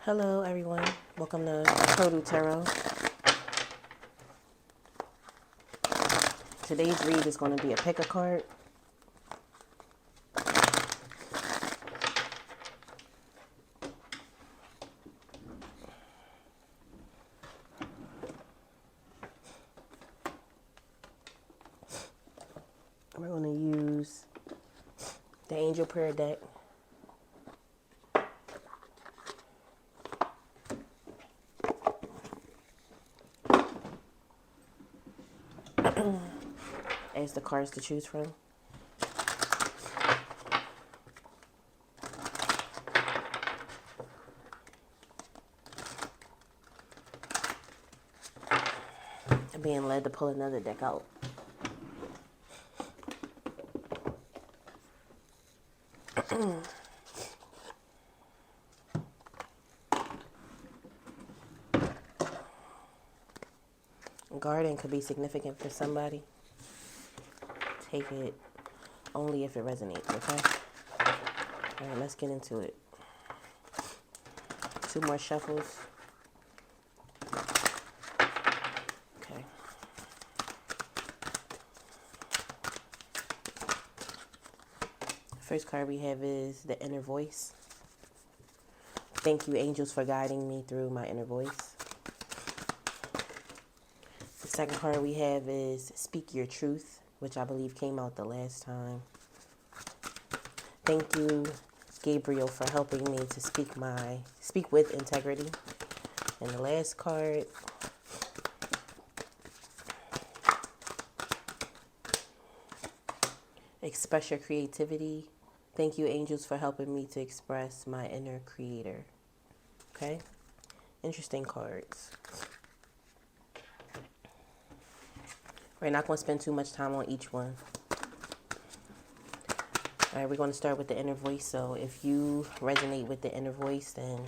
Hello, everyone. Welcome to Total Tarot. Today's read is going to be a pick a card. We're going to use the Angel Prayer deck. As the cards to choose from. I'm being led to pull another deck out. Garden could be significant for somebody. Take it only if it resonates, okay? All right, let's get into it. 2 more shuffles. Okay. First card we have is the Inner Voice. Thank you, angels, for guiding me through my inner voice. The second card we have is Speak Your Truth, which I believe came out the last time. Thank you, Gabriel, for helping me to speak with integrity. And the last card, Express Your Creativity. Thank you, angels, for helping me to express my inner creator. Okay? Interesting cards. We're not going to spend too much time on each one. All right, we're going to start with the inner voice. So if you resonate with the inner voice, then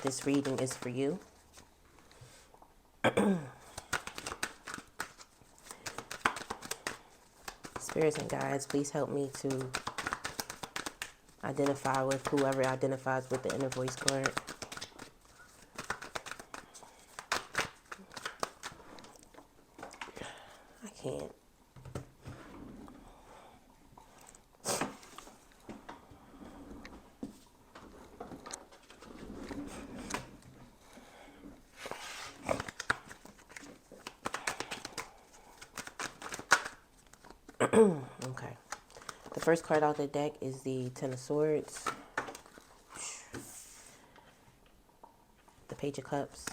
this reading is for you. Spirits and guides, please help me to identify with whoever identifies with the inner voice card. I can't. Okay. The first card out the deck is the Ten of Swords, the Page of Cups,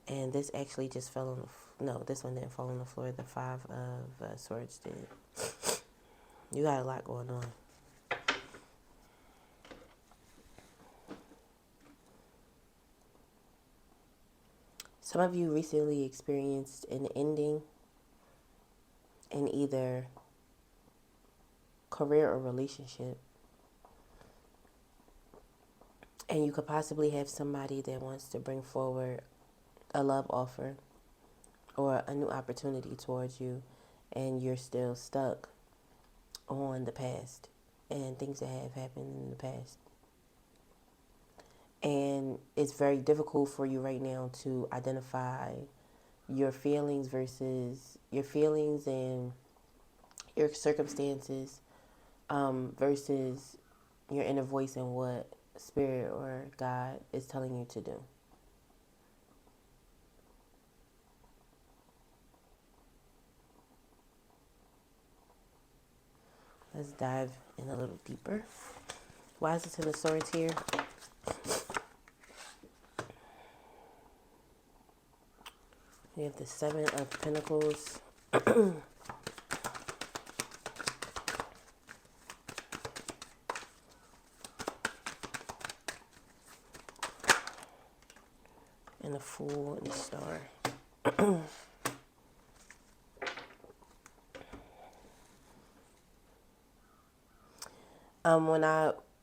and this actually just fell on the no, this one didn't fall on the floor. The Five of Swords did. You got a lot going on. Some of you recently experienced an ending in either career or relationship. And you could possibly have somebody that wants to bring forward a love offer or a new opportunity towards you, and you're still stuck on the past and things that have happened in the past. And it's very difficult for you right now to identify your feelings versus your feelings and your circumstances versus your inner voice and what Spirit or God is telling you to do. Let's dive in a little deeper. Why is the Ten of Swords here? We have the Seven of Pentacles. And the Fool and the Star.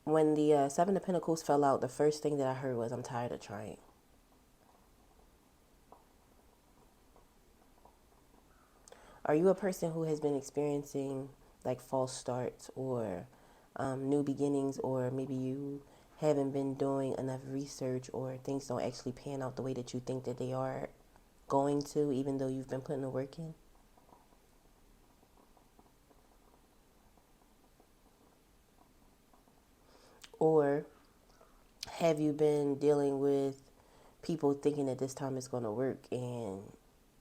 When the Seven of Pentacles fell out, the first thing that I heard was, I'm tired of trying. Are you a person who has been experiencing like false starts or new beginnings, or maybe you haven't been doing enough research, or things don't actually pan out the way that you think that they are going to, even though you've been putting the work in. Or have you been dealing with people thinking that this time is going to work, and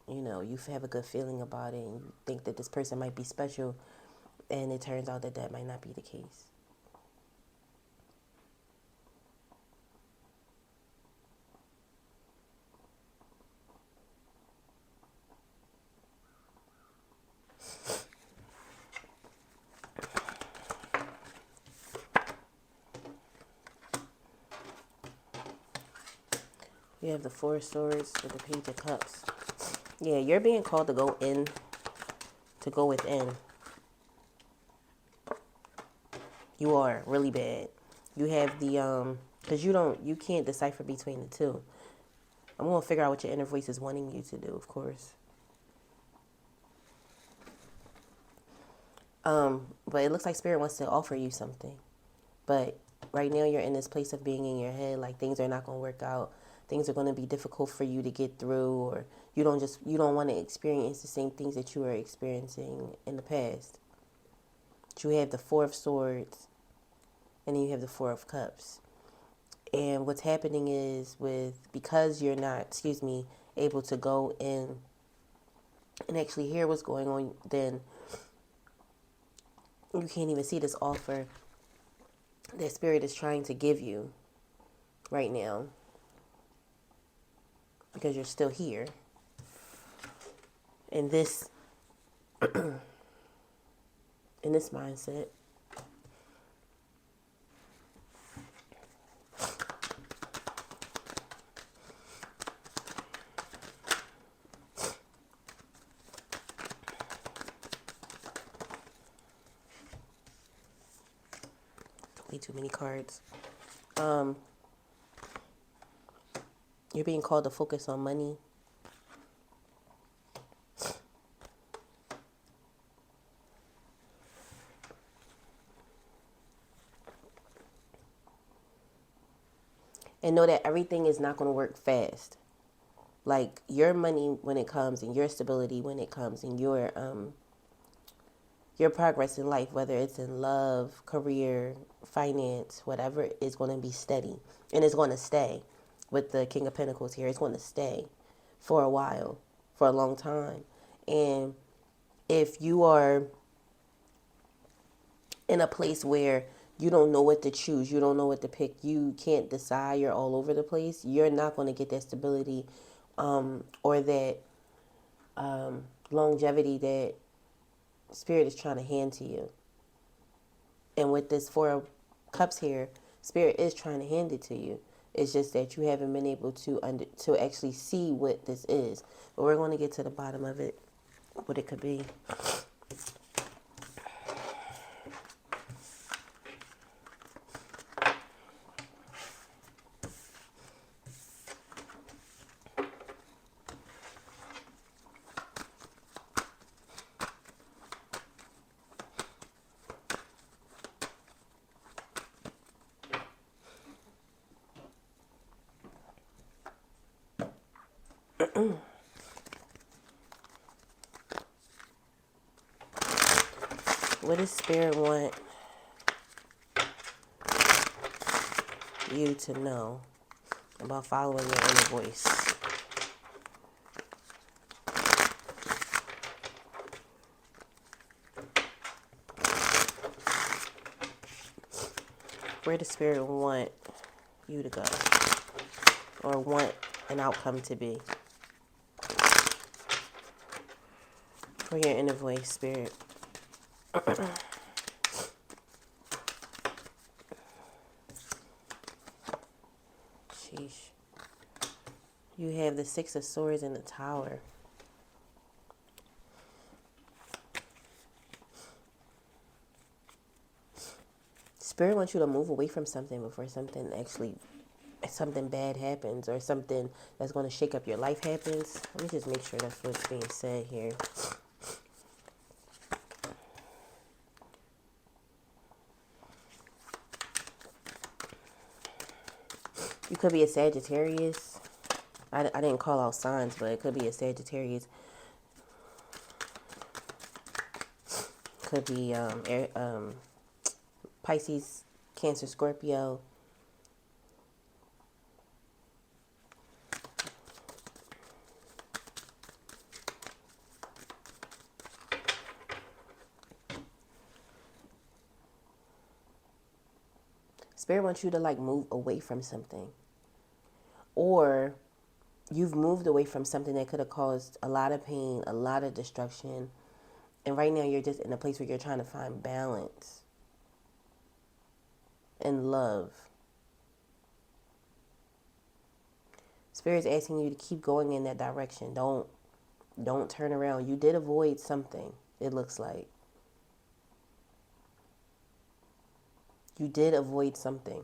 you have a good feeling about it and you think that this person might be special, and it turns out that that might not be the case. You have the Four of Swords with the Page of Cups. Yeah, you're being called to go in, to go within. You are really bad. You have the because you can't decipher between the two. I'm gonna figure out what your inner voice is wanting you to do, of course. But it looks like Spirit wants to offer you something. But right now you're in this place of being in your head, like things are not gonna work out. Things are gonna be difficult for you to get through, or you don't want to experience the same things that you were experiencing in the past. But you have the Four of Swords, and then you have the Four of Cups. And what's happening is because you're not, able to go in and actually hear what's going on, then you can't even see this offer that Spirit is trying to give you right now, because you're still here. In this in this mindset. Way too many cards. You're being called to focus on money. And know that everything is not going to work fast. Like your money when it comes, and your stability when it comes, and your progress in life, whether it's in love, career, finance, whatever, is going to be steady. And it's going to stay. With the King of Pentacles here, it's going to stay for a while, for a long time. And if you are in a place where you don't know what to choose, you don't know what to pick, you can't decide, you're all over the place, you're not going to get that stability or that longevity that Spirit is trying to hand to you. And with this Four of Cups here, Spirit is trying to hand it to you. It's just that you haven't been able to actually see what this is. But we're going to get to the bottom of it, what it could be. What does Spirit want you to know about following your inner voice? Where does Spirit want you to go, or want an outcome to be? For your inner voice, Spirit. Sheesh. You have the Six of Swords in the Tower. Spirit wants you to move away from something before something bad happens, or something that's going to shake up your life happens. Let me just make sure that's what's being said here. Could be a Sagittarius. I didn't call out signs, but it could be a Sagittarius. Could be Pisces, Cancer, Scorpio. Spirit wants you to like move away from something. Or you've moved away from something that could have caused a lot of pain, a lot of destruction. And right now you're just in a place where you're trying to find balance and love. Spirit's asking you to keep going in that direction. Don't turn around. You did avoid something, it looks like. You did avoid something.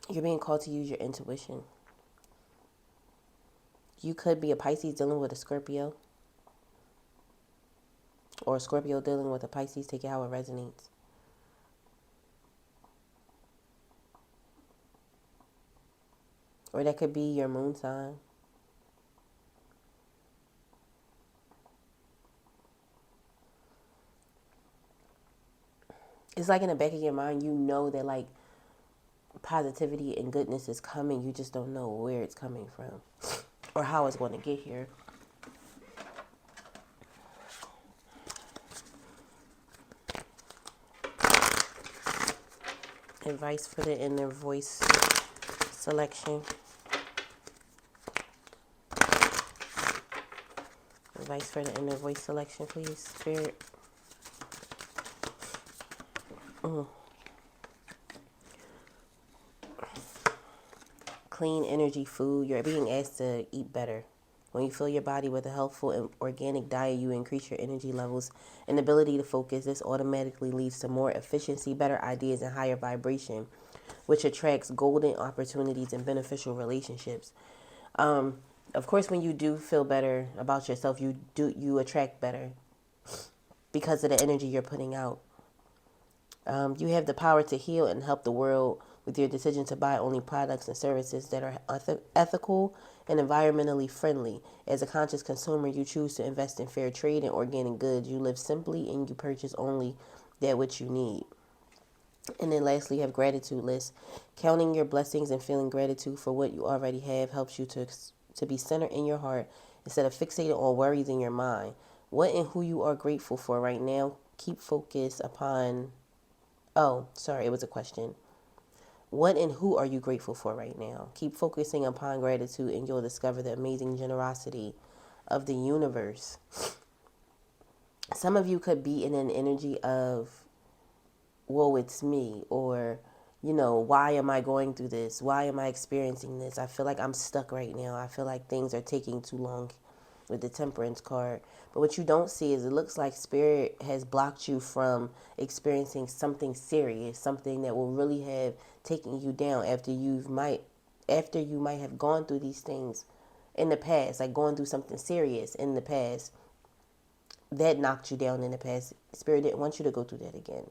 You're being called to use your intuition. You could be a Pisces dealing with a Scorpio. Or a Scorpio dealing with a Pisces. Take it how it resonates. Or that could be your moon sign. It's like in the back of your mind, you know that like positivity and goodness is coming. You just don't know where it's coming from or how it's going to get here. Advice for the inner voice selection. Advice for the inner voice selection, please, Spirit. Clean energy food. You're being asked to eat better. When you fill your body with a healthful and organic diet, you increase your energy levels and ability to focus. This automatically leads to more efficiency, better ideas, and higher vibration, which attracts golden opportunities and beneficial relationships. Of course, when you do feel better about yourself, you attract better because of the energy you're putting out. You have the power to heal and help the world with your decision to buy only products and services that are ethical and environmentally friendly. As a conscious consumer, you choose to invest in fair trade and organic goods. You live simply and you purchase only that which you need. And then lastly, you have gratitude list. Counting your blessings and feeling gratitude for what you already have helps you to be centered in your heart instead of fixated on worries in your mind. What and who you are grateful for right now. Keep focus upon... Oh, sorry, it was a question. What and who are you grateful for right now? Keep focusing upon gratitude and you'll discover the amazing generosity of the universe. Some of you could be in an energy of, woe, it's me, or, why am I going through this? Why am I experiencing this? I feel like I'm stuck right now. I feel like things are taking too long with the Temperance card. But what you don't see is it looks like Spirit has blocked you from experiencing something serious, something that will really have taken you down after you might have gone through these things in the past, like going through something serious in the past that knocked you down in the past. Spirit didn't want you to go through that again.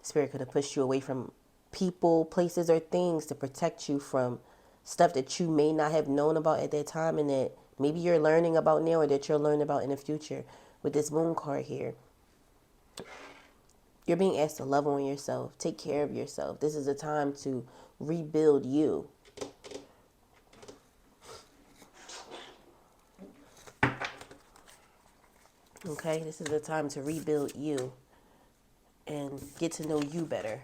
Spirit could have pushed you away from people, places, or things to protect you from stuff that you may not have known about at that time and that maybe you're learning about now or that you'll learn about in the future. With this moon card here, you're being asked to love on yourself, take care of yourself. This is a time to rebuild you. Okay, this is a time to rebuild you and get to know you better.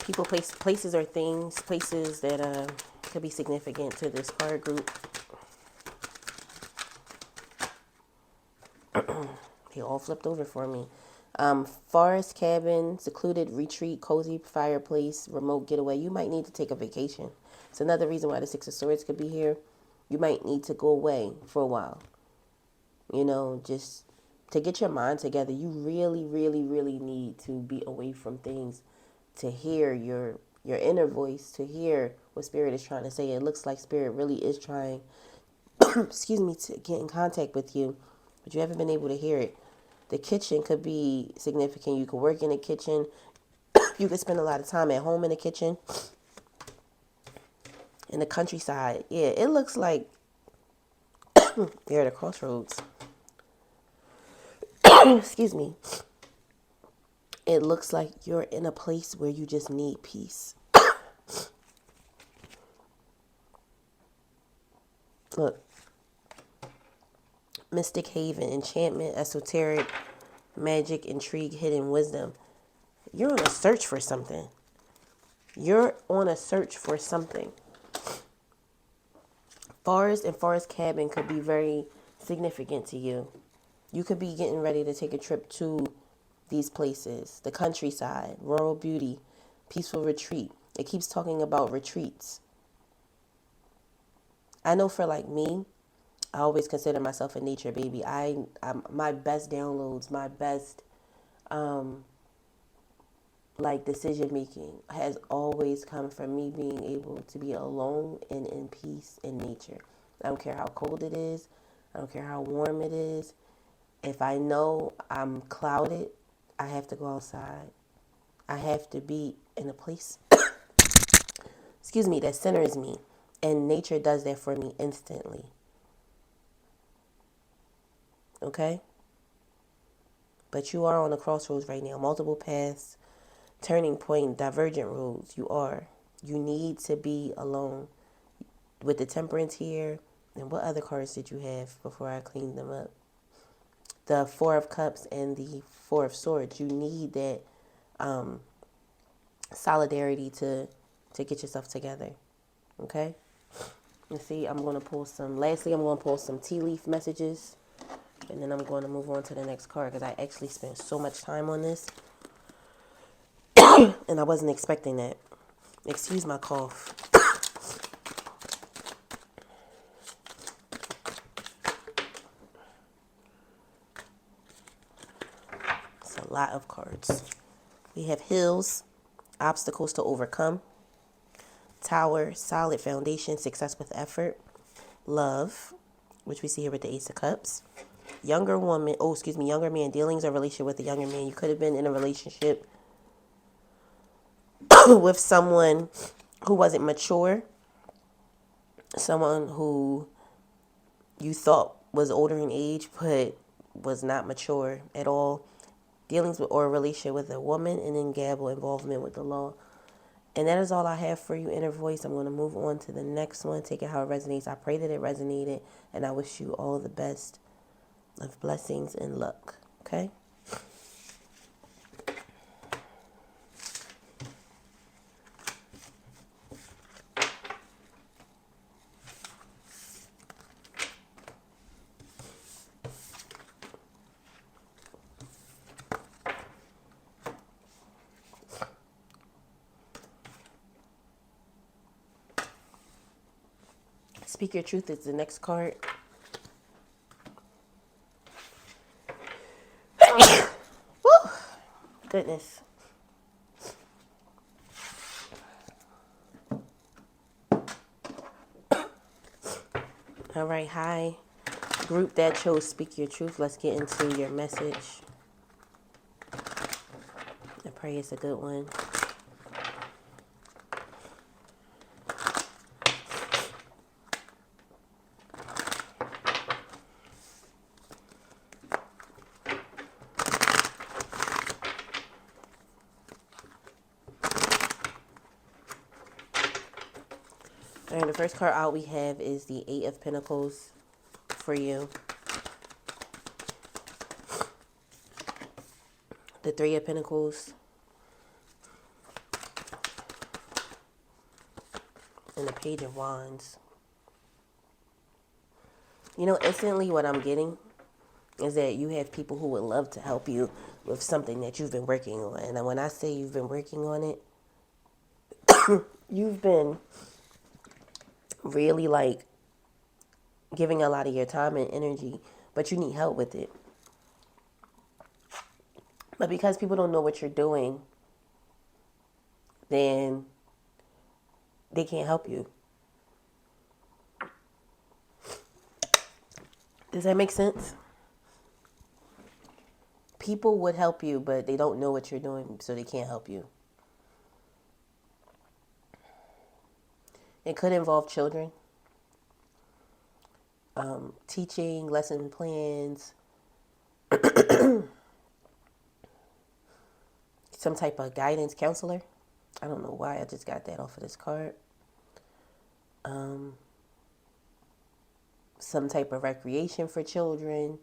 People, places or things, places that could be significant to this card group. all flipped over for me. Forest cabin, secluded retreat, cozy fireplace, remote getaway. You might need to take a vacation. It's another reason why the Six of Swords could be here. You might need to go away for a while. You know, just to get your mind together. You really, really, really need to be away from things to hear your inner voice, to hear what Spirit is trying to say. It looks like Spirit really is trying, excuse me, to get in contact with you, but you haven't been able to hear it. The kitchen could be significant. You could work in the kitchen. You could spend a lot of time at home in the kitchen. In the countryside. Yeah, it looks like you're at a crossroads. Excuse me. It looks like you're in a place where you just need peace. Look. Mystic haven, enchantment, esoteric, magic, intrigue, hidden wisdom. You're on a search for something. You're on a search for something. Forest and forest cabin could be very significant to you. You could be getting ready to take a trip to these places. The countryside, rural beauty, peaceful retreat. It keeps talking about retreats. I know for like me, I always consider myself a nature baby. I'm my best downloads, my best like decision making has always come from me being able to be alone and in peace in nature. I don't care how cold it is. I don't care how warm it is. If I know I'm clouded, I have to go outside. I have to be in a place, excuse me, that centers me. And nature does that for me instantly. Okay? But you are on a crossroads right now. Multiple paths, turning point, divergent roads. You are. You need to be alone. With the temperance here, and what other cards did you have before I cleaned them up? The Four of Cups and the Four of Swords. You need that solidarity to get yourself together. Okay? Let's see, I'm going to pull some. Lastly, I'm going to pull some tea leaf messages. And then I'm going to move on to the next card because I actually spent so much time on this. And I wasn't expecting that. Excuse my cough. It's a lot of cards. We have hills, obstacles to overcome. Tower, solid foundation, success with effort. Love, which we see here with the Ace of Cups. Younger woman, younger man, dealings or relationship with a younger man. You could have been in a relationship with someone who wasn't mature, someone who you thought was older in age but was not mature at all. Dealings with or a relationship with a woman, and then Gabble, involvement with the law. And that is all I have for you, Inner Voice. I'm going to move on to the next one. Take it how it resonates. I pray that it resonated, and I wish you all the best of blessings and luck. Okay? Speak Your Truth is the next card. Woo! Goodness. All right, hi. Group that chose Speak Your Truth. Let's get into your message. I pray it's a good one. All right, the first card out we have is the Eight of Pentacles for you. The Three of Pentacles. And the Page of Wands. You know, instantly what I'm getting is that you have people who would love to help you with something that you've been working on. And when I say you've been working on it, you've been really like giving a lot of your time and energy, but you need help with it. But because people don't know what you're doing, then they can't help you. Does that make sense? People would help you, but they don't know what you're doing, so they can't help you. It could involve children, teaching, lesson plans, some type of guidance counselor. I don't know why I just got that off of this card. Some type of recreation for children,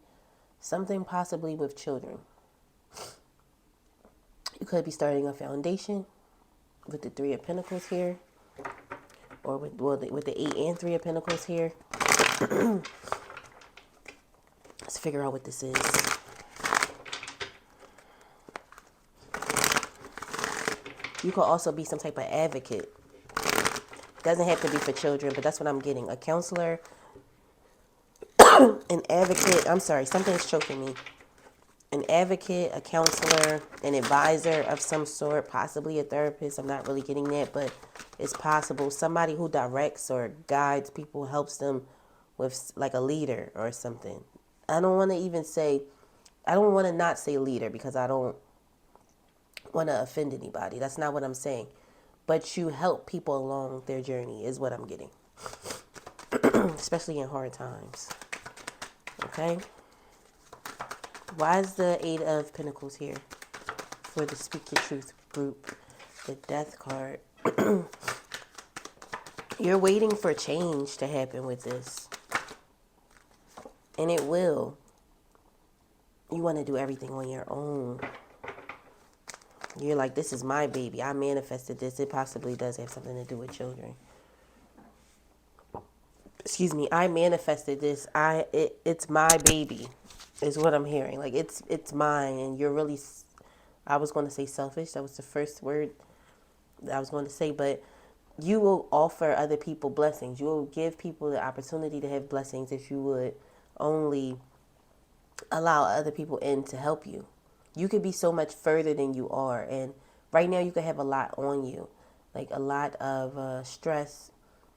something possibly with children. You could be starting a foundation with the Three of Pentacles here, or with the Eight and Three of Pentacles here. Let's figure out what this is. You could also be some type of advocate. Doesn't have to be for children, but that's what I'm getting. A counselor, an advocate. I'm sorry, something's choking me. An advocate, a counselor, an advisor of some sort, possibly a therapist. I'm not really getting that, but it's possible. Somebody who directs or guides people, helps them with like a leader or something. I don't want to not say leader because I don't want to offend anybody. That's not what I'm saying. But you help people along their journey is what I'm getting. Especially in hard times. Okay? Why is the Eight of Pentacles here for the Speak Your Truth group? The Death card. You're waiting for change to happen with this. And it will. You want to do everything on your own. You're like, this is my baby. I manifested this. It possibly does have something to do with children. Excuse me. I manifested this. It's my baby is what I'm hearing. Like, it's mine. And you're really, I was going to say selfish. That was the first word that I was going to say. But you will offer other people blessings. You will give people the opportunity to have blessings if you would only allow other people in to help you. You could be so much further than you are. And right now you could have a lot on you. Like a lot of stress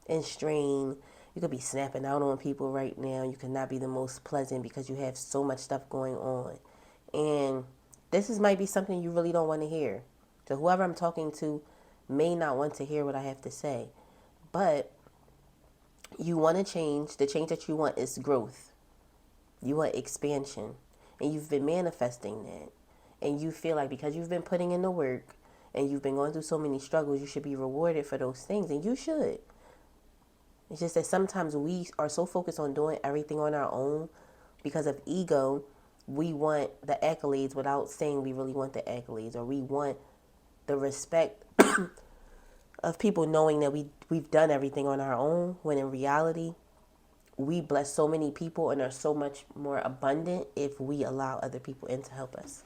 and strain. You could be snapping out on people right now. You could not be the most pleasant because you have so much stuff going on. And might be something you really don't want to hear. So whoever I'm talking to may not want to hear what I have to say. But you want to change. The change that you want is growth. You want expansion. And you've been manifesting that. And you feel like because you've been putting in the work and you've been going through so many struggles, you should be rewarded for those things. And you should. It's just that sometimes we are so focused on doing everything on our own because of ego. We want the accolades without saying we really want the accolades, or we want the respect of people knowing that we've done everything on our own, when in reality, we bless so many people and are so much more abundant if we allow other people in to help us.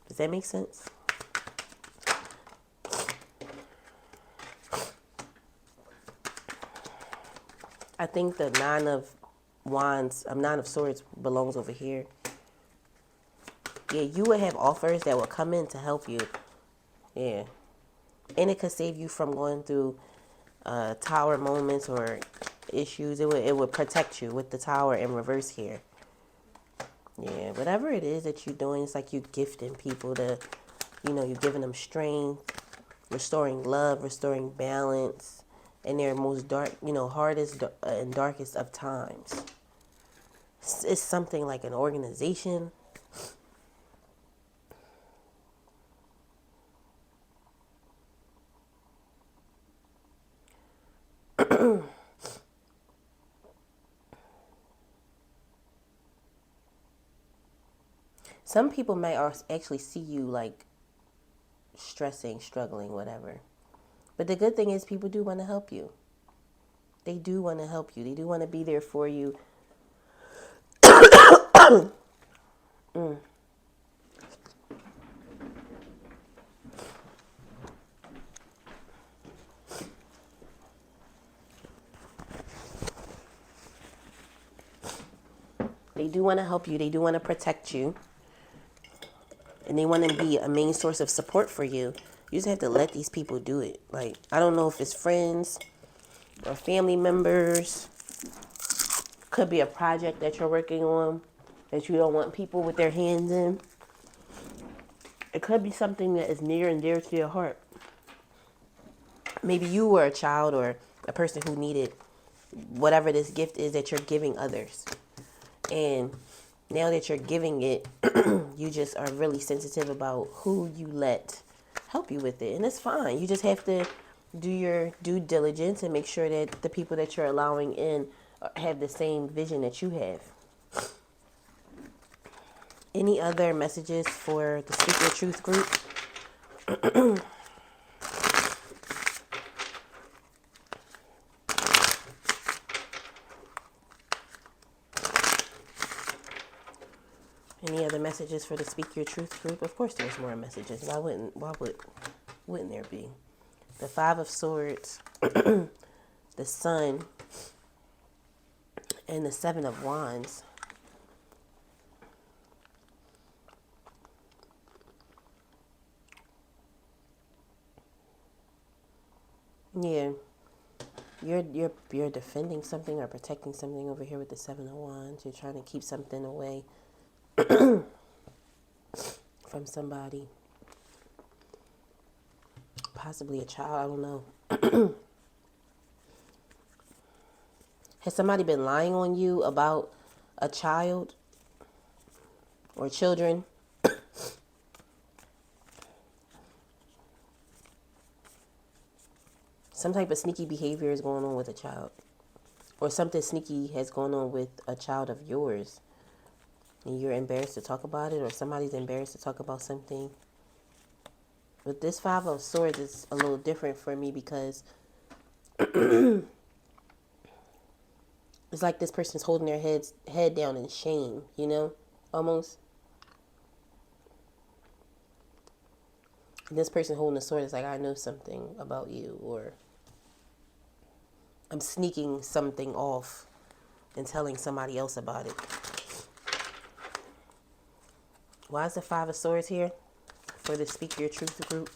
Does that make sense? I think the Nine of Swords belongs over here. Yeah, you would have offers that will come in to help you. Yeah. And it could save you from going through tower moments or issues. It would protect you with the Tower in reverse here. Yeah, whatever it is that you're doing, it's like you're gifting people you're giving them strength, restoring love, restoring balance in their most hardest and darkest of times. It's something like an organization. Some people may actually see you like stressing, struggling, whatever. But the good thing is people do want to help you. They do want to help you. They do want to be there for you. Mm. They do want to help you. They do want to protect you. And they want to be a main source of support for you. You just have to let these people do it. Like, I don't know if it's friends or family members. Could be a project that you're working on that you don't want people with their hands in. It could be something that is near and dear to your heart. Maybe you were a child or a person who needed whatever this gift is that you're giving others. And now that you're giving it, you just are really sensitive about who you let help you with it. And it's fine. You just have to do your due diligence and make sure that the people that you're allowing in have the same vision that you have. Any other messages for the Speak Your Truth group? Any other messages for the Speak Your Truth group? Of course there's more messages. Wouldn't there be? The Five of Swords, the Sun, and the Seven of Wands. Yeah. You're defending something or protecting something over here with the Seven of Wands. You're trying to keep something away from somebody. Possibly a child, I don't know. Has somebody been lying on you about a child or children? Some type of sneaky behavior is going on with a child. Or something sneaky has gone on with a child of yours. And you're embarrassed to talk about it, or somebody's embarrassed to talk about something. But this Five of Swords is a little different for me because it's like this person's holding their head down in shame, you know, almost. And this person holding the sword is like, I know something about you, or I'm sneaking something off and telling somebody else about it. Why is the Five of Swords here for the Speak Your Truth group?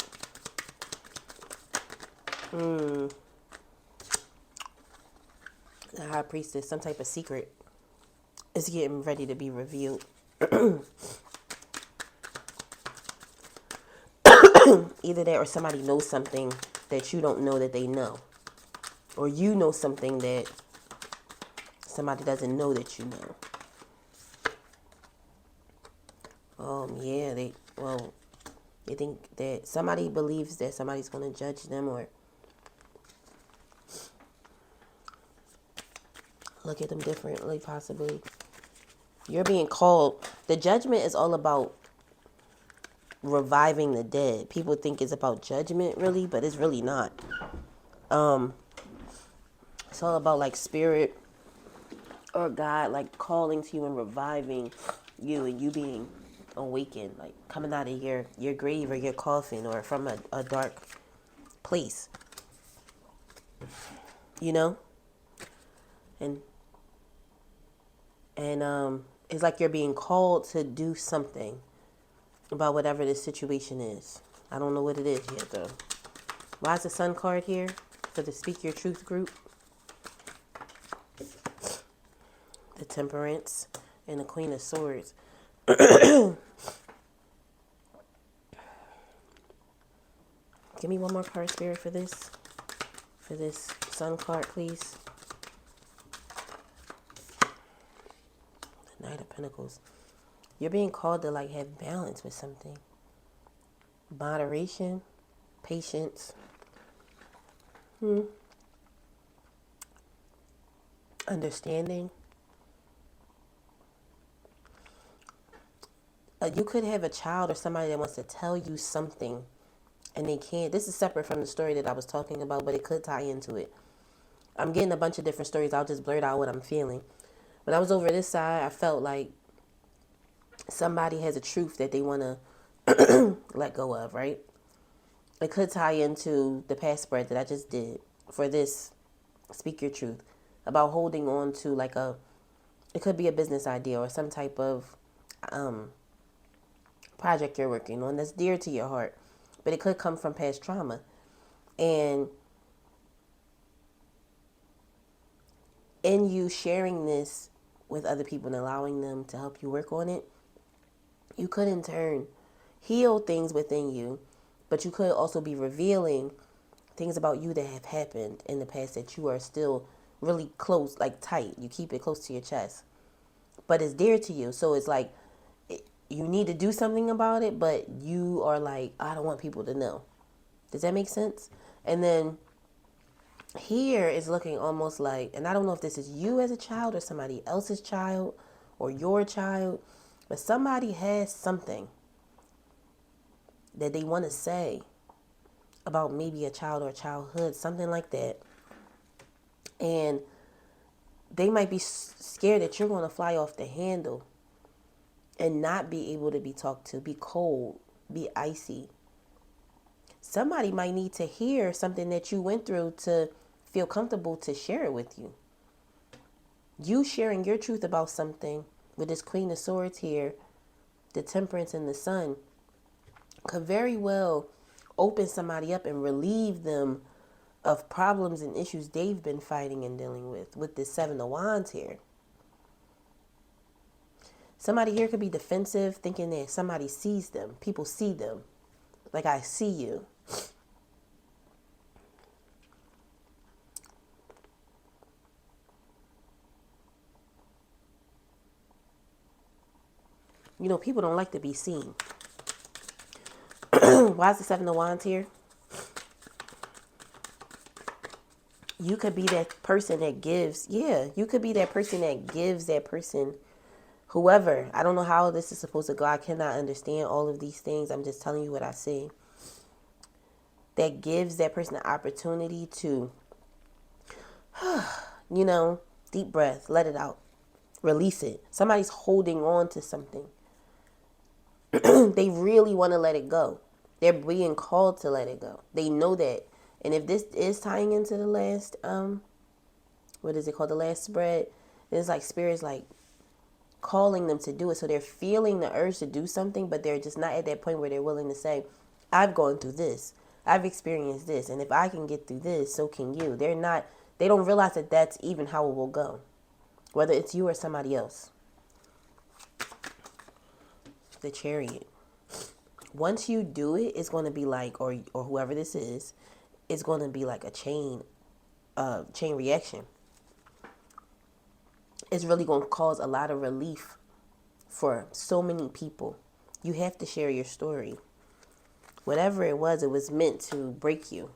The High Priestess, some type of secret is getting ready to be revealed. Either that or somebody knows something that you don't know that they know. Or you know something that somebody doesn't know that you know. Yeah, they think that somebody believes that somebody's going to judge them or look at them differently, possibly. You're being called. The judgment is all about reviving the dead. People think it's about judgment, really, but it's really not. It's all about like spirit or God, like calling to you and reviving you and you being awakened, like coming out of your grave or your coffin or from a dark place, you know? And it's like you're being called to do something about whatever this situation is. I don't know what it is yet, though. Why is the Sun card here for the Speak Your Truth group? The Temperance and the Queen of Swords. Give me one more card, Spirit, for this. For this Sun card, please. The Knight of Pentacles. You're being called to like have balance with something. Moderation, patience, understanding. You could have a child or somebody that wants to tell you something and they can't. This is separate from the story that I was talking about, but it could tie into it. I'm getting a bunch of different stories. I'll just blurt out what I'm feeling. When I was over this side, I felt like Somebody has a truth that they want to let go of, right? It could tie into the past spread that I just did for this Speak Your Truth about holding on to like it could be a business idea or some type of project you're working on that's dear to your heart, but it could come from past trauma. And in you sharing this with other people and allowing them to help you work on it, you could in turn heal things within you, but you could also be revealing things about you that have happened in the past that you are still really close, like tight. You keep it close to your chest, but it's dear to you. So it's like you need to do something about it, but you are like, I don't want people to know. Does that make sense? And then here is looking almost like, and I don't know if this is you as a child or somebody else's child or your child, but somebody has something that they want to say about maybe a child or childhood, something like that. And they might be scared that you're going to fly off the handle and not be able to be talked to, be cold, be icy. Somebody might need to hear something that you went through to feel comfortable to share it with you. You sharing your truth about something with this Queen of Swords here, the Temperance and the Sun, could very well open somebody up and relieve them of problems and issues they've been fighting and dealing with this Seven of Wands here. Somebody here could be defensive, thinking that somebody sees them. People see them. Like, I see you. You know, people don't like to be seen. Why is the Seven of Wands here? You could be that person that gives. Yeah, you could be that person that gives that person, whoever. I don't know how this is supposed to go. I cannot understand all of these things. I'm just telling you what I see. That gives that person the opportunity to, you know, deep breath, let it out, release it. Somebody's holding on to something. They really want to let it go. They're being called to let it go. They know that. And if this is tying into the last, what is it called? The last spread. It's like spirits like calling them to do it. So they're feeling the urge to do something, but they're just not at that point where they're willing to say, I've gone through this. I've experienced this. And if I can get through this, so can you. They don't realize that that's even how it will go. Whether it's you or somebody else. The Chariot. Once you do it, it's going to be like, or whoever this is, it's going to be like a chain reaction. It's really going to cause a lot of relief for so many people. You have to share your story. Whatever it was meant to break you,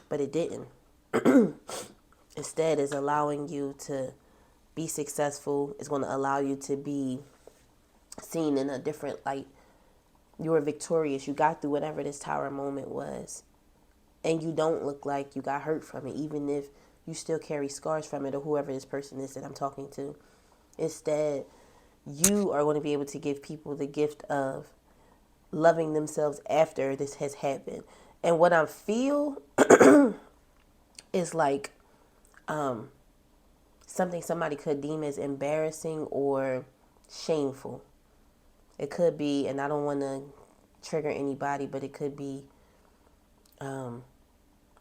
but it didn't. Instead, it's allowing you to be successful. It's going to allow you to be seen in a different light. You were victorious. You got through whatever this tower moment was. And you don't look like you got hurt from it, even if you still carry scars from it, or whoever this person is that I'm talking to. Instead, you are going to be able to give people the gift of loving themselves after this has happened. And what I feel is like something somebody could deem as embarrassing or shameful. It could be, and I don't want to trigger anybody, but it could be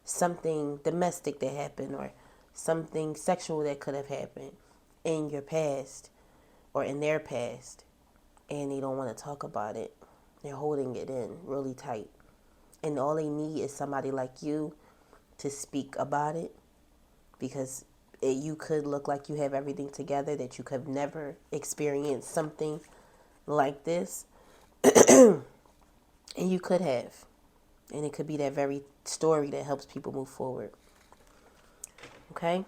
something domestic that happened or something sexual that could have happened in your past or in their past, and they don't want to talk about it. They're holding it in really tight. And all they need is somebody like you to speak about it, because you could look like you have everything together, that you could have never experienced something like this. And you could have. And it could be that very story that helps people move forward. Okay?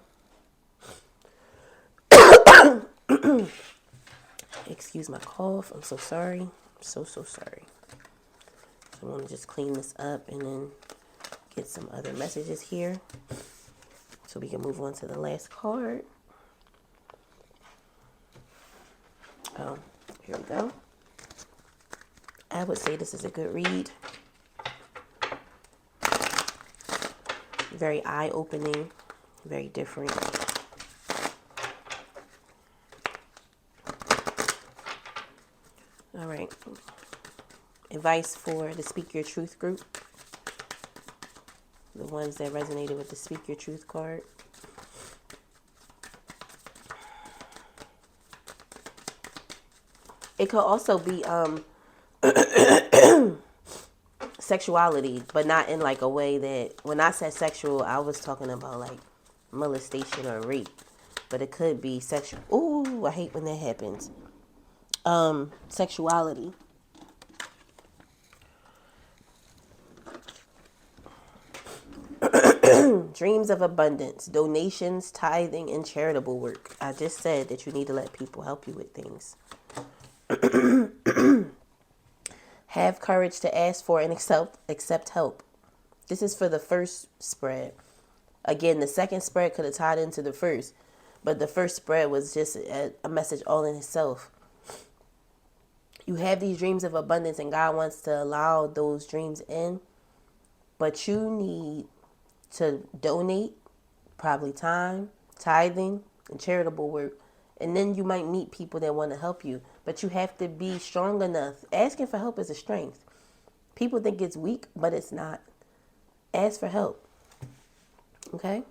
Excuse my cough. I'm so sorry. I'm so sorry. I want to just clean this up and then get some other messages here so we can move on to the last card. Oh, here we go. I would say this is a good read. Very eye-opening, very different. All right. Advice for the Speak Your Truth group. The ones that resonated with the Speak Your Truth card. It could also be sexuality, but not in like a way that, when I said sexual, I was talking about like molestation or rape. But it could be sexual. Ooh, I hate when that happens. Sexuality. Dreams of abundance, donations, tithing, and charitable work. I just said that you need to let people help you with things. Have courage to ask for and accept help. This is for the first spread. Again, the second spread could have tied into the first, but the first spread was just a message all in itself. You have these dreams of abundance, and God wants to allow those dreams in, but you need to donate, probably time, tithing, and charitable work. And then you might meet people that want to help you, but you have to be strong enough. Asking for help is a strength. People think it's weak, but it's not. Ask for help. Okay?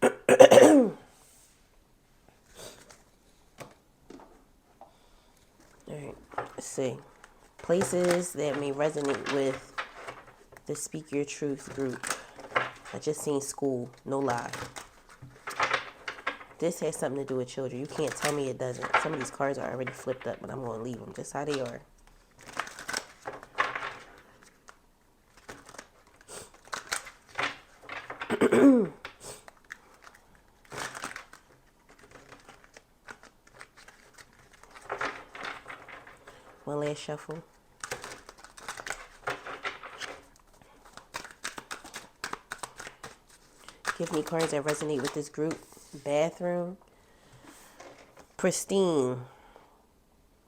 All right, let's see. Places that may resonate with the Speak Your Truth group. I just seen school, no lie. This has something to do with children. You can't tell me it doesn't. Some of these cards are already flipped up, but I'm going to leave them just how they are. One last shuffle. Give me cards that resonate with this group. Bathroom. Pristine.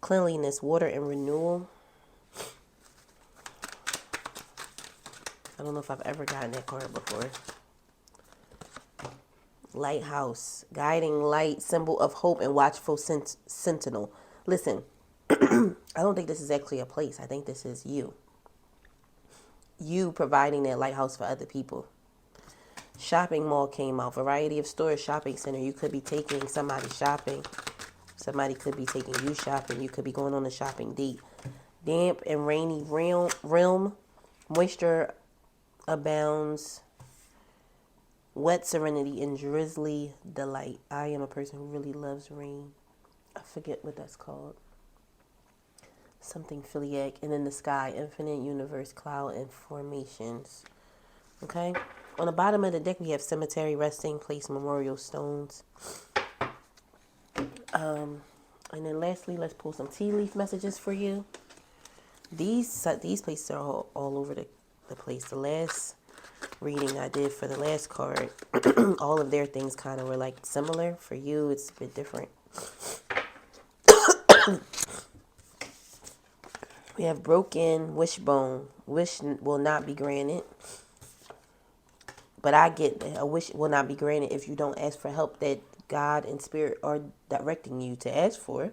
Cleanliness, water, and renewal. I don't know if I've ever gotten that card before. Lighthouse. Guiding light, symbol of hope and watchful sentinel. Listen, I don't think this is actually a place. I think this is you. You providing that lighthouse for other people. Shopping mall came out. Variety of stores, shopping center. You could be taking somebody shopping. Somebody could be taking you shopping. You could be going on a shopping date. Damp and rainy realm. Moisture abounds. Wet serenity and drizzly delight. I am a person who really loves rain. I forget what that's called. Something philiac. And in the sky, infinite universe, cloud, and formations. Okay? On the bottom of the deck, we have cemetery, resting place, memorial stones. And then lastly, let's pull some tea leaf messages for you. These places are all over the place. The last reading I did for the last card, all of their things kind of were like similar. For you, it's a bit different. We have broken wishbone. Wish will not be granted. But I get that a wish will not be granted if you don't ask for help that God and Spirit are directing you to ask for.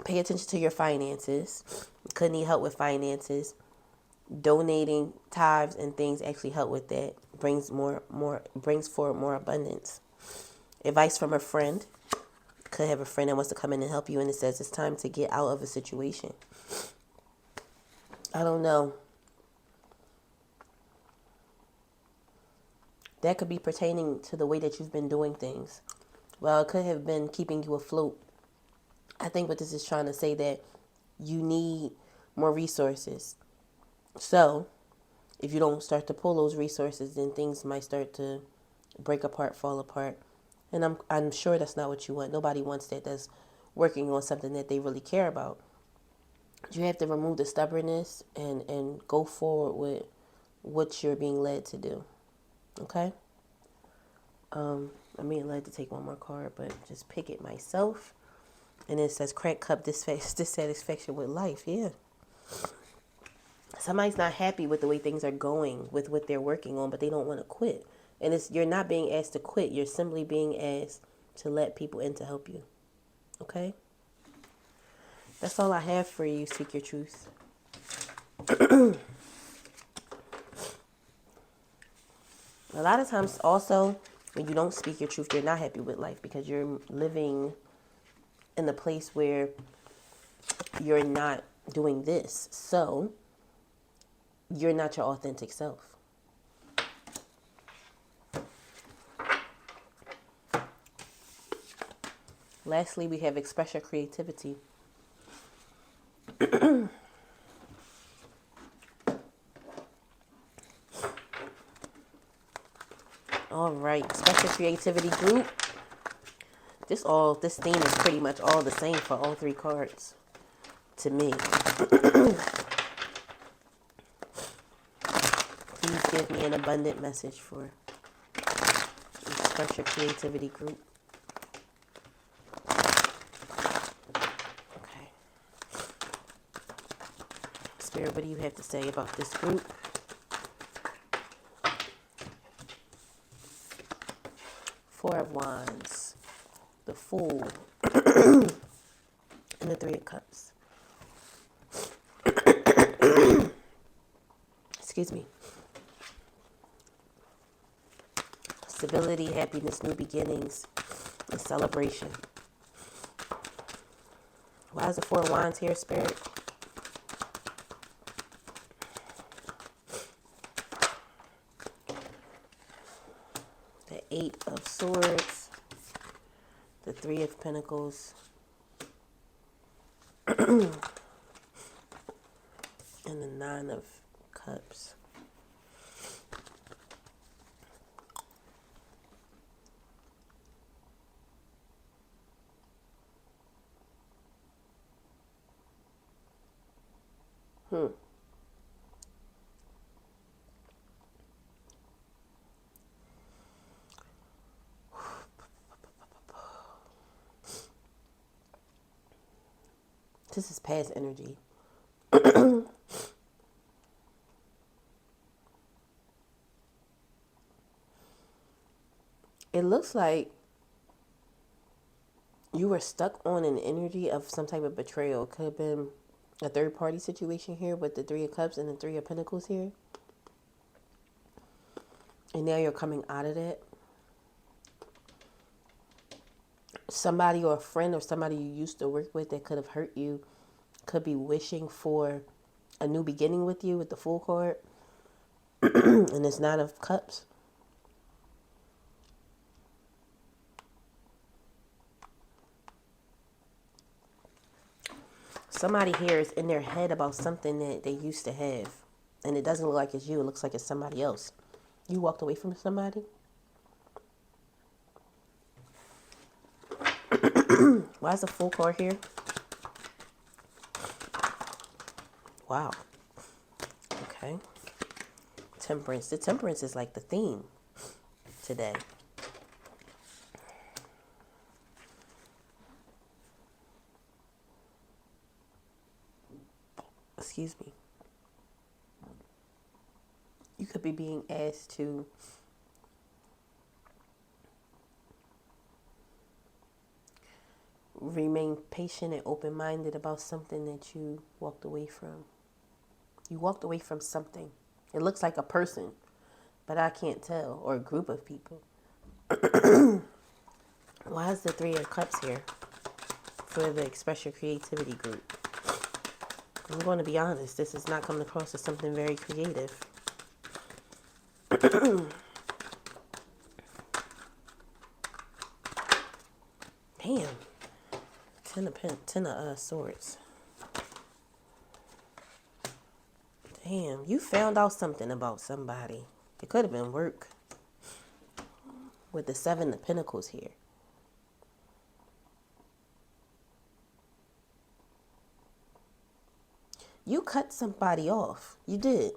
Pay attention to your finances. You could need help with finances. Donating tithes and things actually help with that. Brings forward more abundance. Advice from a friend. Could have a friend that wants to come in and help you, and it says it's time to get out of a situation. I don't know. That could be pertaining to the way that you've been doing things. Well, it could have been keeping you afloat. I think what this is trying to say that you need more resources. So, if you don't start to pull those resources, then things might start to break apart, fall apart. And I'm sure that's not what you want. Nobody wants that. That's working on something that they really care about. You have to remove the stubbornness and go forward with what you're being led to do. Okay? I'm being led to take one more card, but just pick it myself. And it says crack cup dissatisfaction with life. Yeah. Somebody's not happy with the way things are going with what they're working on, but they don't want to quit. And you're not being asked to quit. You're simply being asked to let people in to help you. Okay? That's all I have for you, Seek Your Truth. A lot of times also, when you don't speak your truth, you're not happy with life because you're living in a place where you're not doing this. So you're not your authentic self. Lastly, we have express your creativity. All right, express your creativity group. This theme is pretty much all the same for all three cards to me. Please give me an abundant message for express your creativity group. Okay. Spirit, what do you have to say about this group? Four of Wands, the Fool, and the Three of Cups. Excuse me. Stability, happiness, new beginnings, and celebration. Why is the Four of Wands here, Spirit? The Eight of Swords, the Three of Pentacles, and the Nine of Cups. This is past energy. It looks like you were stuck on an energy of some type of betrayal. Could have been a third party situation here with the Three of Cups and the Three of Pentacles here. And now you're coming out of that. Somebody or a friend or somebody you used to work with that could have hurt you could be wishing for a new beginning with you with the Fool card. And it's Nine of Cups. Somebody here is in their head about something that they used to have. And it doesn't look like it's you. It looks like it's somebody else. You walked away from somebody. Why is the Fool card here? Wow. Okay. Temperance. The Temperance is like the theme today. Excuse me. You could be being asked to remain patient and open-minded about something that you walked away from. You walked away from something. It looks like a person, but I can't tell, or a group of people. Why is the Three of Cups here for the Express Your Creativity group? I'm going to be honest, this is not coming across as something very creative. Damn. Ten of Swords. Damn, you found out something about somebody. It could have been work. With the Seven of Pentacles here. You cut somebody off. You did.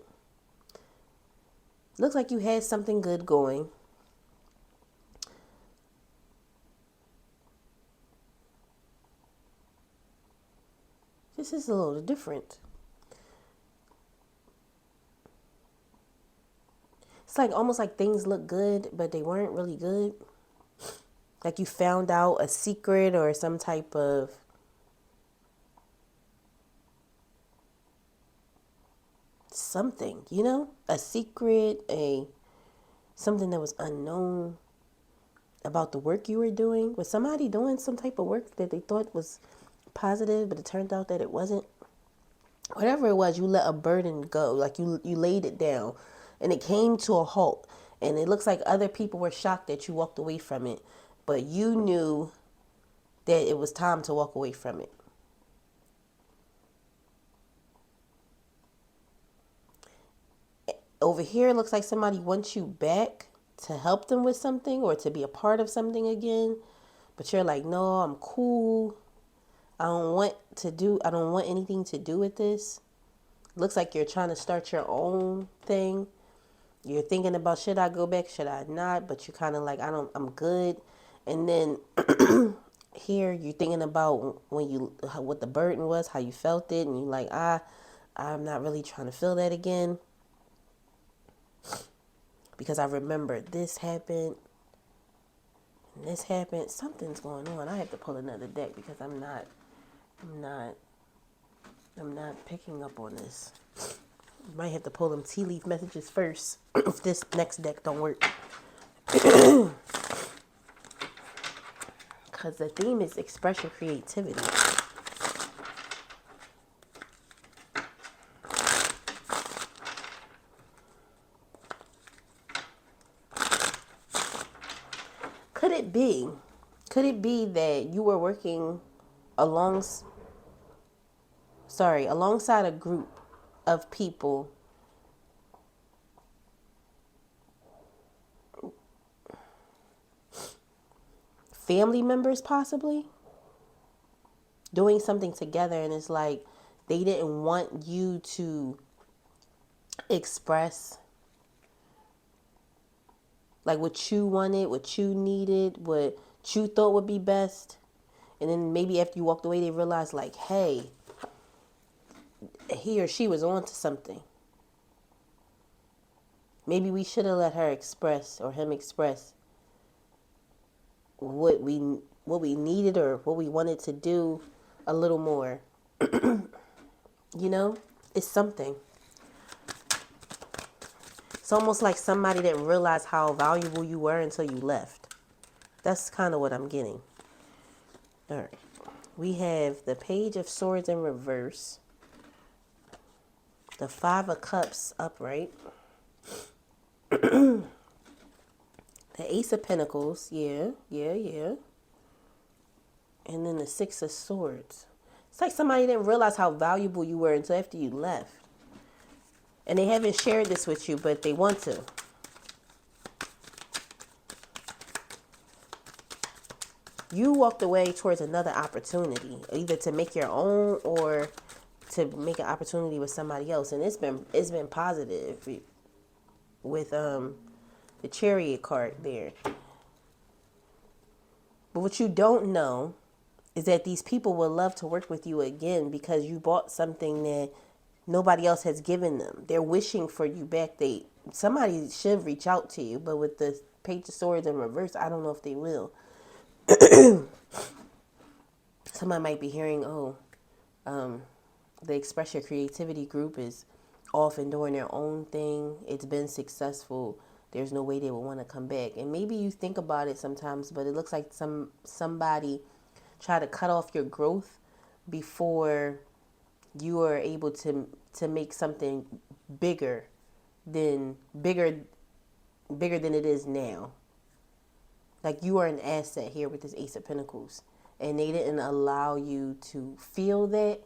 Looks like you had something good going. This is a little different. It's like almost like things look good, but they weren't really good. Like you found out a secret or some type of something, you know? A secret, something that was unknown about the work you were doing. Was somebody doing some type of work that they thought was positive, but it turned out that it wasn't? Whatever it was, you let a burden go. Like you laid it down and it came to a halt. And it looks like other people were shocked that you walked away from it, but you knew that it was time to walk away from it. Over here, it looks like somebody wants you back to help them with something or to be a part of something again. But you're like, no, I'm cool. I don't want anything to do with this. Looks like you're trying to start your own thing. You're thinking about, should I go back? Should I not? But you're kind of like, I'm good. And then here you're thinking about what the burden was, how you felt it. And you're like, I'm not really trying to feel that again. Because I remember this happened. And this happened. Something's going on. I have to pull another deck because I'm not picking up on this. You might have to pull them tea leaf messages first if this next deck don't work. Because the theme is express your creativity. Could it be that you were working alongside a group of people family members possibly doing something together, and it's like they didn't want you to express like what you wanted, what you needed, what you thought would be best. And then maybe after you walked away, they realized like, hey, he or she was on to something. Maybe we should have let her express or him express what we needed or what we wanted to do a little more. You know, it's something. It's almost like somebody didn't realize how valuable you were until you left. That's kind of what I'm getting. All right. We have the Page of Swords in reverse. The Five of Cups upright. The Ace of Pentacles. Yeah. And then the Six of Swords. It's like somebody didn't realize how valuable you were until after you left. And they haven't shared this with you, but they want to. You walked away towards another opportunity, either to make your own or to make an opportunity with somebody else. And it's been positive with the Chariot card there. But what you don't know is that these people would love to work with you again because you bought something that nobody else has given them. They're wishing for you back. Somebody should reach out to you, but with the Page of Swords in reverse, I don't know if they will. Somebody might be hearing, the Express Your Creativity group is off and doing their own thing. It's been successful. There's no way they will want to come back. And maybe you think about it sometimes, but it looks like somebody tried to cut off your growth before you are able to make something bigger than it is now. Like you are an asset here with this Ace of Pentacles, and they didn't allow you to feel that,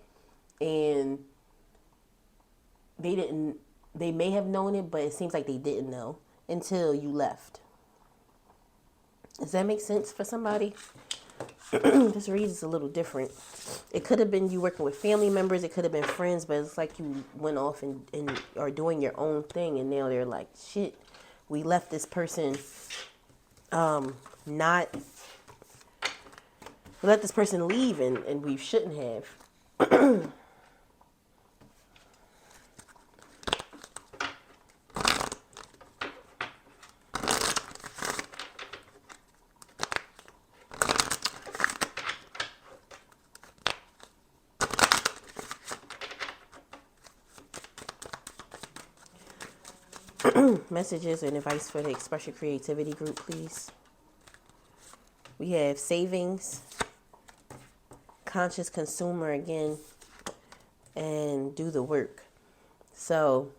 and they may have known it, but it seems like they didn't know until you left. Does that make sense for somebody? This read is a little different. It could have been you working with family members. It could have been friends, but it's like you went off and are doing your own thing. And now they're like, shit, we left this person, we let this person leave and we shouldn't have. Messages and advice for the Express Your Creativity group, please. We have savings, conscious consumer again, and do the work. So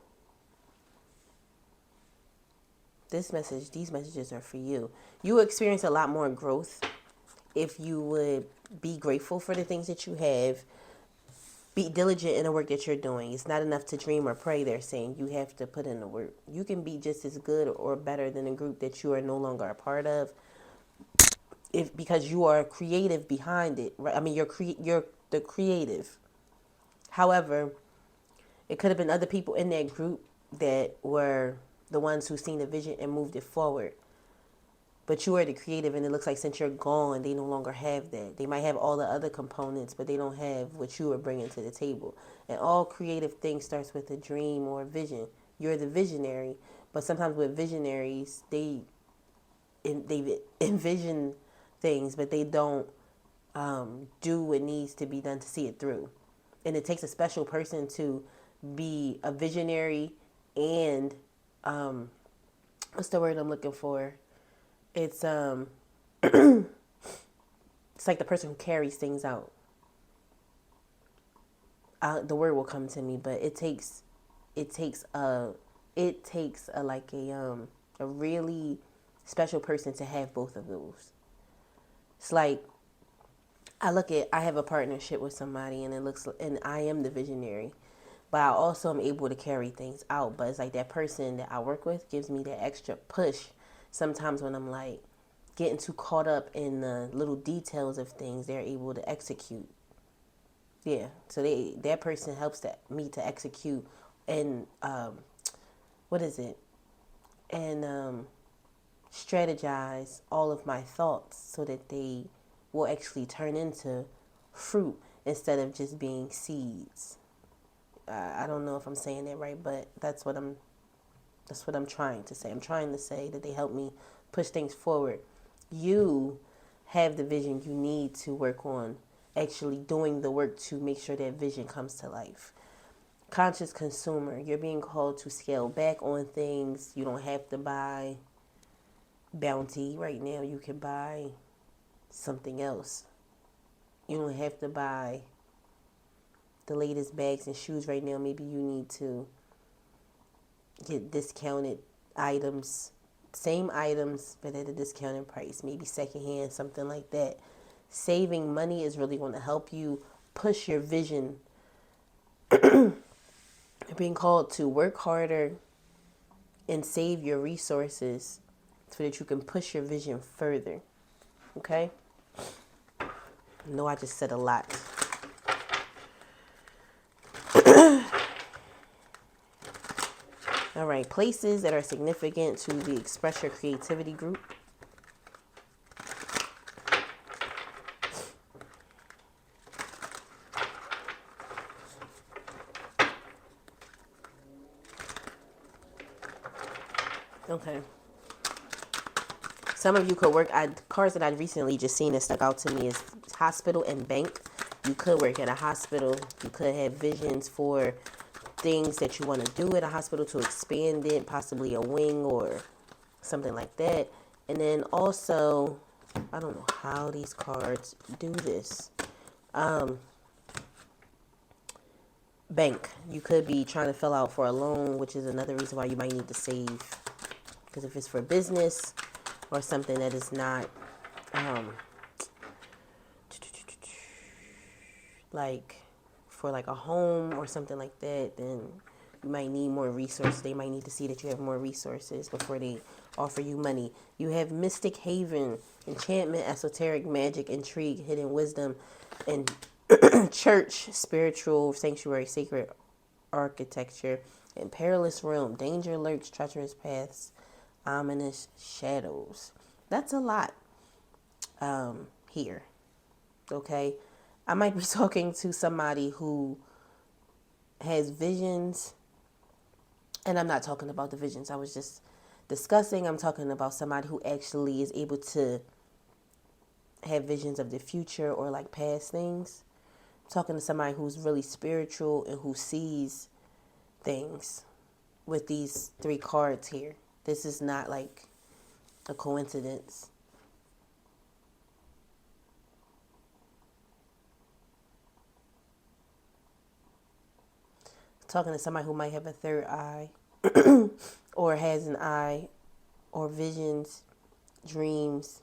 these messages are for you. You will experience a lot more growth if you would be grateful for the things that you have. Be diligent in the work that you're doing. It's not enough to dream or pray, they're saying. You have to put in the work. You can be just as good or better than a group that you are no longer a part of, because you are creative behind it. Right? I mean, you're the creative. However, it could have been other people in that group that were the ones who seen the vision and moved it forward. But you are the creative, and it looks like since you're gone, they no longer have that. They might have all the other components, but they don't have what you are bringing to the table. And all creative things starts with a dream or a vision. You're the visionary, but sometimes with visionaries, they envision things, but they don't do what needs to be done to see it through. And it takes a special person to be a visionary and what's the word I'm looking for? It's it's like the person who carries things out. The word will come to me, but it takes a like a really special person to have both of those. It's like I have a partnership with somebody, and and I am the visionary, but I also am able to carry things out. But it's like that person that I work with gives me that extra push sometimes when I'm like getting too caught up in the little details of things. They're able to execute. Yeah, so that person helps me to execute and what is it? And strategize all of my thoughts so that they will actually turn into fruit instead of just being seeds. I don't know if I'm saying that right, but that's what I'm trying to say. I'm trying to say that they help me push things forward. You have the vision you need to work on actually doing the work to make sure that vision comes to life. Conscious consumer, you're being called to scale back on things. You don't have to buy Bounty right now. You can buy something else. You don't have to buy the latest bags and shoes right now. Maybe you need to get discounted items, same items, but at a discounted price, maybe secondhand, something like that. Saving money is really going to help you push your vision. You're being called to work harder and save your resources so that you can push your vision further. Okay? I know I just said a lot. All right, places that are significant to the Express Your Creativity group. Okay. Some of you could work at cards that I recently just seen that stuck out to me is hospital and bank. You could work at a hospital. You could have visions for things that you want to do at a hospital to expand it, possibly a wing or something like that. And then also, I don't know how these cards do this. Bank. You could be trying to fill out for a loan, which is another reason why you might need to save. Because if it's for business or something that is not like for like a home or something like that, then you might need more resources. They might need to see that you have more resources before they offer you money. You have Mystic Haven, enchantment, esoteric magic, intrigue, hidden wisdom, and church, spiritual sanctuary, sacred architecture, and perilous realm, danger lurks, treacherous paths, ominous shadows. That's a lot here. Okay, I might be talking to somebody who has visions, and I'm not talking about the visions I was just discussing. I'm talking about somebody who actually is able to have visions of the future or like past things. I'm talking to somebody who's really spiritual and who sees things with these 3 cards here. This is not like a coincidence. Talking to somebody who might have a third eye or has an eye or visions, dreams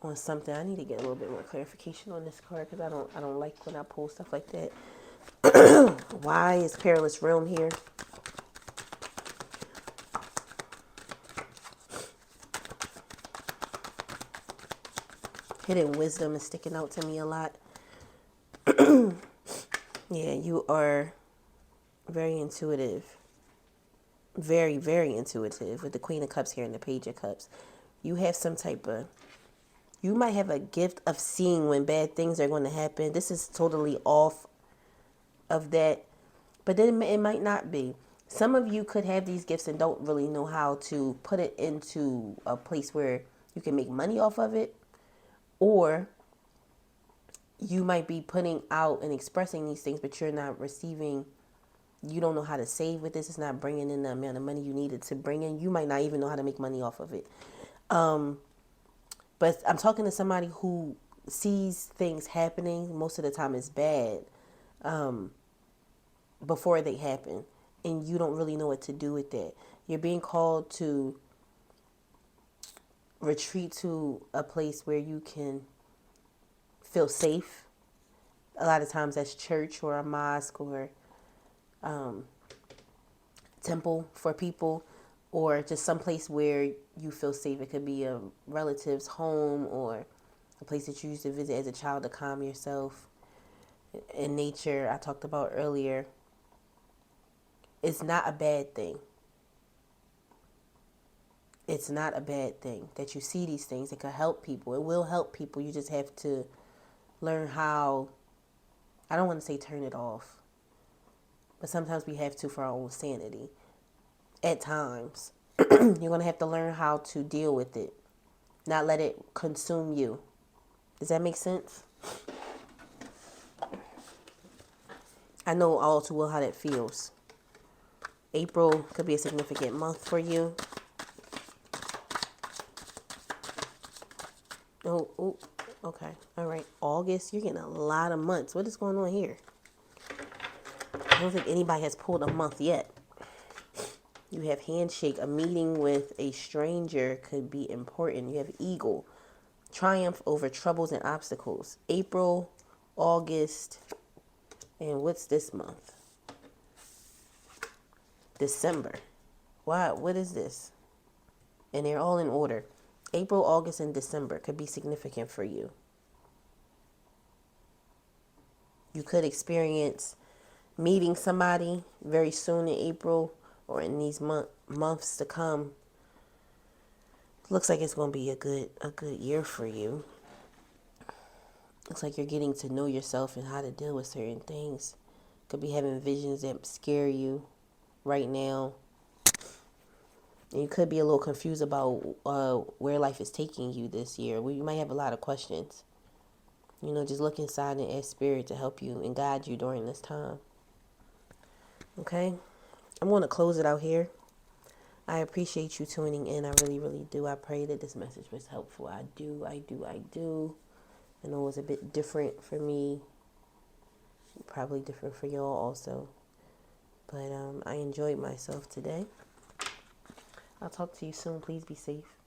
on something. I need to get a little bit more clarification on this card because I don't like when I pull stuff like that. Why is perilous realm here? Hidden wisdom is sticking out to me a lot. Yeah, you are very intuitive. Very, very intuitive with the Queen of Cups here and the Page of Cups. You have some type of, you might have a gift of seeing when bad things are going to happen. This is totally off of that, but then it might not be. Some of you could have these gifts and don't really know how to put it into a place where you can make money off of it, or you might be putting out and expressing these things, but you're not receiving. You don't know how to save with this. It's not bringing in the amount of money you needed to bring in. You might not even know how to make money off of it. But I'm talking to somebody who sees things happening. Most of the time it's bad before they happen. And you don't really know what to do with that. You're being called to retreat to a place where you can feel safe. A lot of times that's church or a mosque or temple for people, or just some place where you feel safe. It could be a relative's home or a place that you used to visit as a child to calm yourself. In nature, I talked about earlier, it's not a bad thing. It's not a bad thing that you see these things. It could help people. It will help people. You just have to learn how, I don't want to say turn it off, but sometimes we have to for our own sanity. At times, you're going to have to learn how to deal with it, not let it consume you. Does that make sense? I know all too well how that feels. April could be a significant month for you. Oh, okay. All right. August, you're getting a lot of months. What is going on here? I don't think anybody has pulled a month yet. You have handshake. A meeting with a stranger could be important. You have eagle. Triumph over troubles and obstacles. April, August, and what's this month? December. Why? What is this? And they're all in order. April, August, and December could be significant for you. You could experience meeting somebody very soon in April or in these months to come. Looks like it's going to be a good year for you. Looks like you're getting to know yourself and how to deal with certain things. Could be having visions that scare you right now. And you could be a little confused about where life is taking you this year. Well, you might have a lot of questions. You know, just look inside and ask Spirit to help you and guide you during this time. Okay? I'm going to close it out here. I appreciate you tuning in. I really, really do. I pray that this message was helpful. I do. I know it was a bit different for me. Probably different for y'all also. But I enjoyed myself today. I'll talk to you soon. Please be safe.